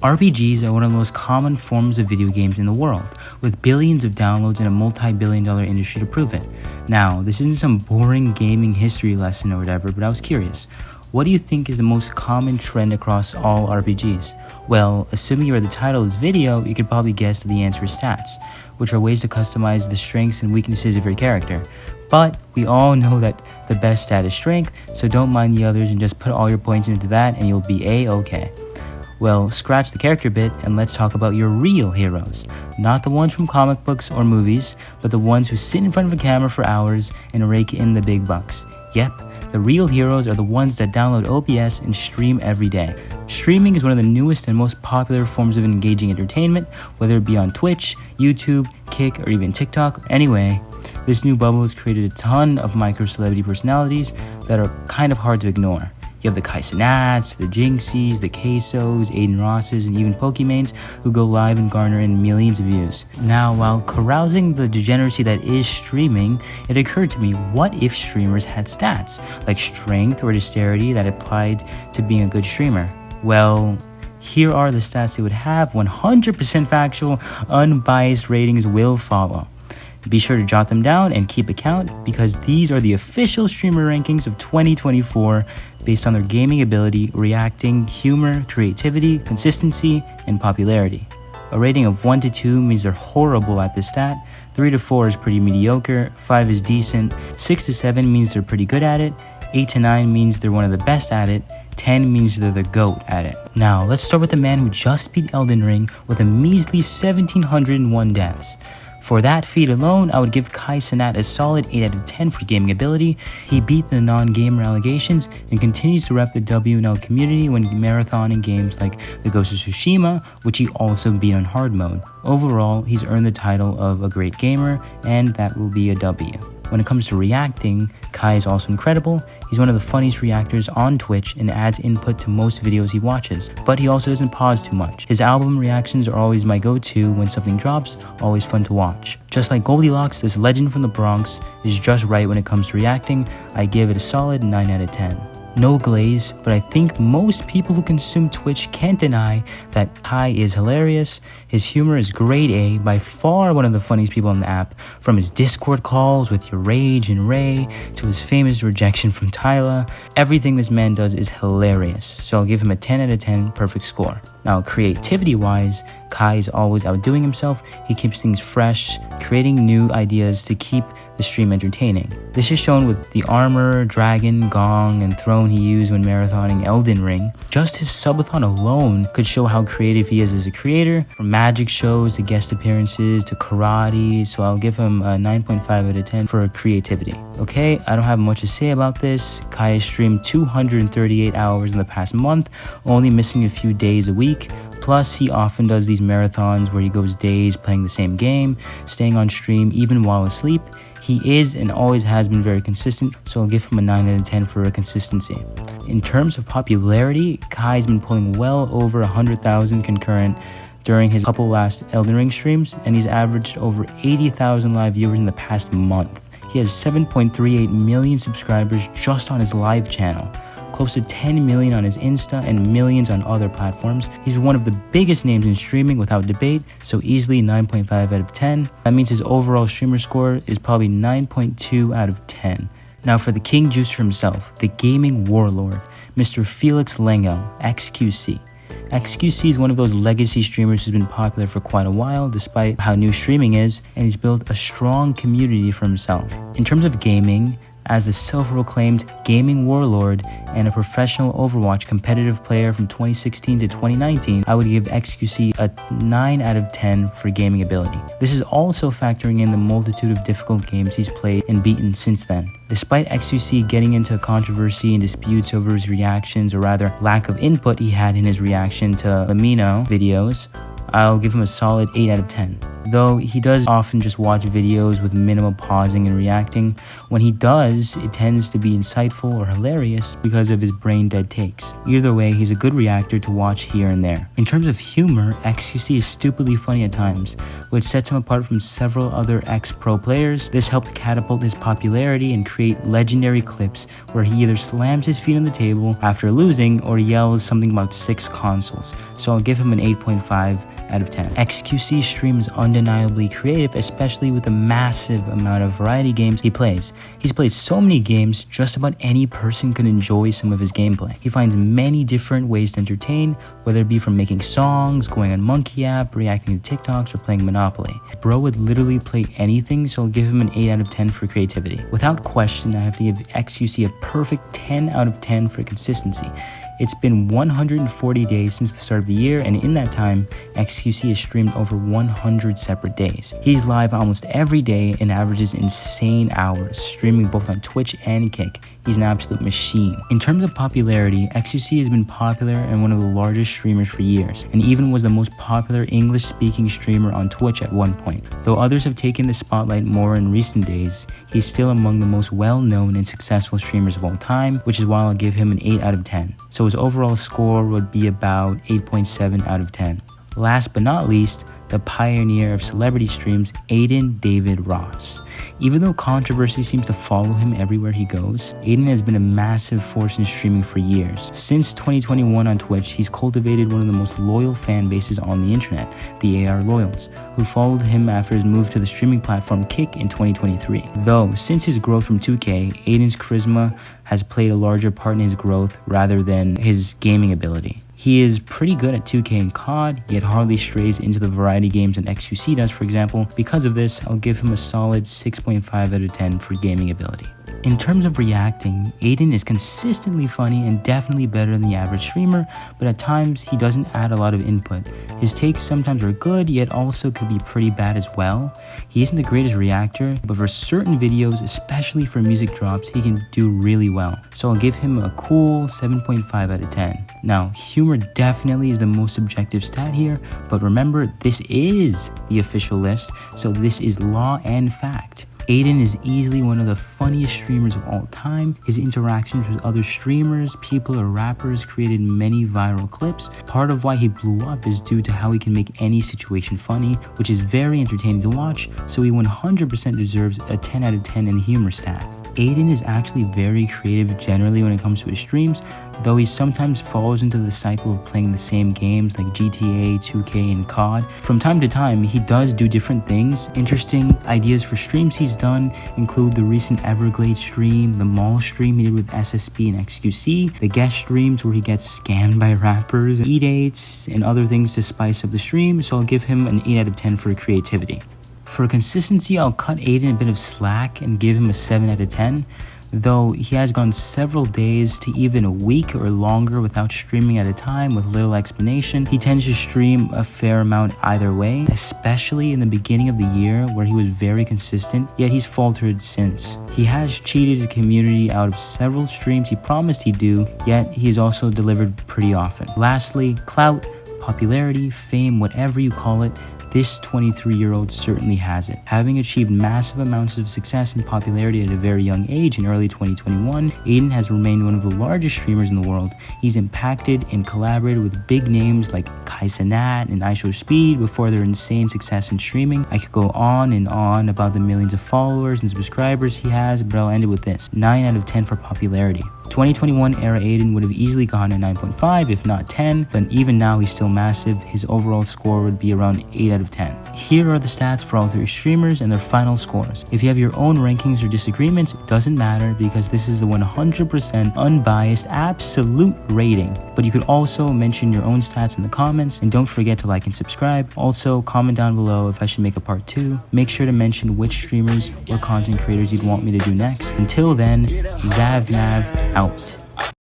RPGs are one of the most common forms of video games in the world, with billions of downloads and a multi-billion-dollar industry to prove it. Now, this isn't some boring gaming history lesson or whatever, but I was curious. What do you think is the most common trend across all RPGs? Well, assuming you read the title of this video, you could probably guess that the answer is stats, which are ways to customize the strengths and weaknesses of your character. But we all know that the best stat is strength, so don't mind the others and just put all your points into that and you'll be A-okay. Well, scratch the character bit and let's talk about your real heroes. Not the ones from comic books or movies, but the ones who sit in front of a camera for hours and rake in the big bucks. Yep, the real heroes are the ones that download OBS and stream every day. Streaming is one of the newest and most popular forms of engaging entertainment, whether it be on Twitch, YouTube, Kick, or even TikTok. Anyway, this new bubble has created a ton of micro-celebrity personalities that are kind of hard to ignore. You have the Kai Cenats, the Jinxies, the Quesos, Aiden Rosses, and even Pokemanes who go live and garner in millions of views. Now, while carousing the degeneracy that is streaming, it occurred to me, what if streamers had stats, like strength or dexterity that applied to being a good streamer? Well, here are the stats they would have. 100% factual, unbiased ratings will follow. Be sure to jot them down and keep account because these are the official streamer rankings of 2024 based on their gaming ability, reacting, humor, creativity, consistency, and popularity. A rating of 1 to 2 means they're horrible at this stat, 3 to 4 is pretty mediocre, 5 is decent, 6 to 7 means they're pretty good at it, 8 to 9 means they're one of the best at it, 10 means they're the GOAT at it. Now, let's start with the man who just beat Elden Ring with a measly 1,701 deaths. For that feat alone, I would give Kai Cenat a solid 8 out of 10 for gaming ability. He beat the non-gamer allegations and continues to rep the WNL community when marathoning games like the Ghost of Tsushima, which he also beat on hard mode. Overall, he's earned the title of a great gamer, and that will be a W. When it comes to reacting, Kai is also incredible. He's one of the funniest reactors on Twitch and adds input to most videos he watches, but he also doesn't pause too much. His album reactions are always my go-to when something drops, always fun to watch. Just like Goldilocks, this legend from the Bronx is just right when it comes to reacting. I give it a solid 9 out of 10. No glaze, but I think most people who consume Twitch can't deny that Kai is hilarious. His humor is grade A, by far one of the funniest people on the app, from his Discord calls with your Rage and Ray to his famous rejection from Tyla. Everything this man does is hilarious, so I'll give him a 10 out of 10 perfect score. Now, creativity-wise, Kai is always outdoing himself. He keeps things fresh, creating new ideas to keep the stream entertaining. This is shown with the armor, dragon, gong, and throne he used when marathoning Elden Ring. Just his subathon alone could show how creative he is as a creator, from magic shows to guest appearances to karate, so I'll give him a 9.5 out of 10 for creativity. Okay, I don't have much to say about this. Kai has streamed 238 hours in the past month, only missing a few days a week. Plus, he often does these marathons where he goes days playing the same game, staying on stream even while asleep. He is and always has been very consistent, so I'll give him a 9 out of 10 for consistency. In terms of popularity, Kai's been pulling well over 100,000 concurrent during his couple last Elden Ring streams, and he's averaged over 80,000 live viewers in the past month. He has 7.38 million subscribers just on his live channel, close to 10 million on his Insta and millions on other platforms. He's one of the biggest names in streaming without debate, so easily 9.5 out of 10. That means his overall streamer score is probably 9.2 out of 10. Now for the King Juicer himself, the gaming warlord, Mr. Felix Lengel, XQC. XQC is one of those legacy streamers who's been popular for quite a while despite how new streaming is, and he's built a strong community for himself. In terms of gaming, as the self-proclaimed gaming warlord and a professional Overwatch competitive player from 2016 to 2019, I would give XQC a 9 out of 10 for gaming ability. This is also factoring in the multitude of difficult games he's played and beaten since then. Despite XQC getting into controversy and disputes over his reactions, or rather lack of input he had in his reaction to Lamino videos, I'll give him a solid 8 out of 10. though he does often just watch videos with minimal pausing and reacting. When he does, it tends to be insightful or hilarious because of his brain dead takes. Either way, he's a good reactor to watch here and there. In terms of humor, XQC is stupidly funny at times, which sets him apart from several other ex-pro players. This helped catapult his popularity and create legendary clips where he either slams his feet on the table after losing or yells something about 6 consoles. So I'll give him an 8.5 out of 10. XQC streams undeniably creative, especially with the massive amount of variety games he plays. He's played so many games, just about any person could enjoy some of his gameplay. He finds many different ways to entertain, whether it be from making songs, going on Monkey App, reacting to TikToks, or playing Monopoly. Bro would literally play anything, so I'll give him an 8 out of 10 for creativity. Without question, I have to give XQC a perfect 10 out of 10 for consistency. It's been 140 days since the start of the year, and in that time, XQC has streamed over 100 separate days. He's live almost every day and averages insane hours, streaming both on Twitch and Kick. He's an absolute machine. In terms of popularity, XQC has been popular and one of the largest streamers for years, and even was the most popular English-speaking streamer on Twitch at one point. Though others have taken the spotlight more in recent days, he's still among the most well-known and successful streamers of all time, which is why I'll give him an 8 out of 10. So his overall score would be about 8.7 out of 10. Last but not least, the pioneer of celebrity streams, Aiden David Ross. Even though controversy seems to follow him everywhere he goes, Aiden has been a massive force in streaming for years. Since 2021 on Twitch, he's cultivated one of the most loyal fan bases on the internet, the AR Loyals, who followed him after his move to the streaming platform Kick in 2023. Though, since his growth from 2K, Aiden's charisma has played a larger part in his growth rather than his gaming ability. He is pretty good at 2K and COD, yet hardly strays into the variety games that XQC does, for example. Because of this, I'll give him a solid 6.5 out of 10 for gaming ability. In terms of reacting, Aiden is consistently funny and definitely better than the average streamer, but at times he doesn't add a lot of input. His takes sometimes are good, yet also could be pretty bad as well. He isn't the greatest reactor, but for certain videos, especially for music drops, he can do really well. So I'll give him a cool 7.5 out of 10. Now, humor definitely is the most subjective stat here, but remember, this is the official list, so this is law and fact. Aiden is easily one of the funniest streamers of all time. His interactions with other streamers, people, or rappers created many viral clips. Part of why he blew up is due to how he can make any situation funny, which is very entertaining to watch, so he 100% deserves a 10 out of 10 in the humor stat. Aiden is actually very creative generally when it comes to his streams, though he sometimes falls into the cycle of playing the same games like GTA, 2K, and COD. From time to time, he does do different things. Interesting ideas for streams he's done include the recent Everglades stream, the mall stream he did with SSB and XQC, the guest streams where he gets scammed by rappers, e-dates, and other things to spice up the stream, so I'll give him an 8 out of 10 for creativity. For consistency, I'll cut Aiden a bit of slack and give him a 7 out of 10, though he has gone several days to even a week or longer without streaming at a time with little explanation. He tends to stream a fair amount either way, especially in the beginning of the year where he was very consistent, yet he's faltered since. He has cheated his community out of several streams he promised he'd do, yet he's also delivered pretty often. Lastly, clout, popularity, fame, whatever you call it, this 23-year-old certainly has it. Having achieved massive amounts of success and popularity at a very young age in early 2021, Aiden has remained one of the largest streamers in the world. He's impacted and collaborated with big names like Kai Cenat and IShowSpeed before their insane success in streaming. I could go on and on about the millions of followers and subscribers he has, but I'll end it with this: 9 out of 10 for popularity. 2021 era Aiden would have easily gone at 9.5 if not 10, but even now he's still massive. His overall score would be around 8 out of 10. Here are the stats for all 3 streamers and their final scores. If you have your own rankings or disagreements, it doesn't matter because this is the 100% unbiased absolute rating. But you could also mention your own stats in the comments, and don't forget to like and subscribe. Also, comment down below if I should make a part 2. Make sure to mention which streamers or content creators you'd want me to do next. Until then, Zav Nav out.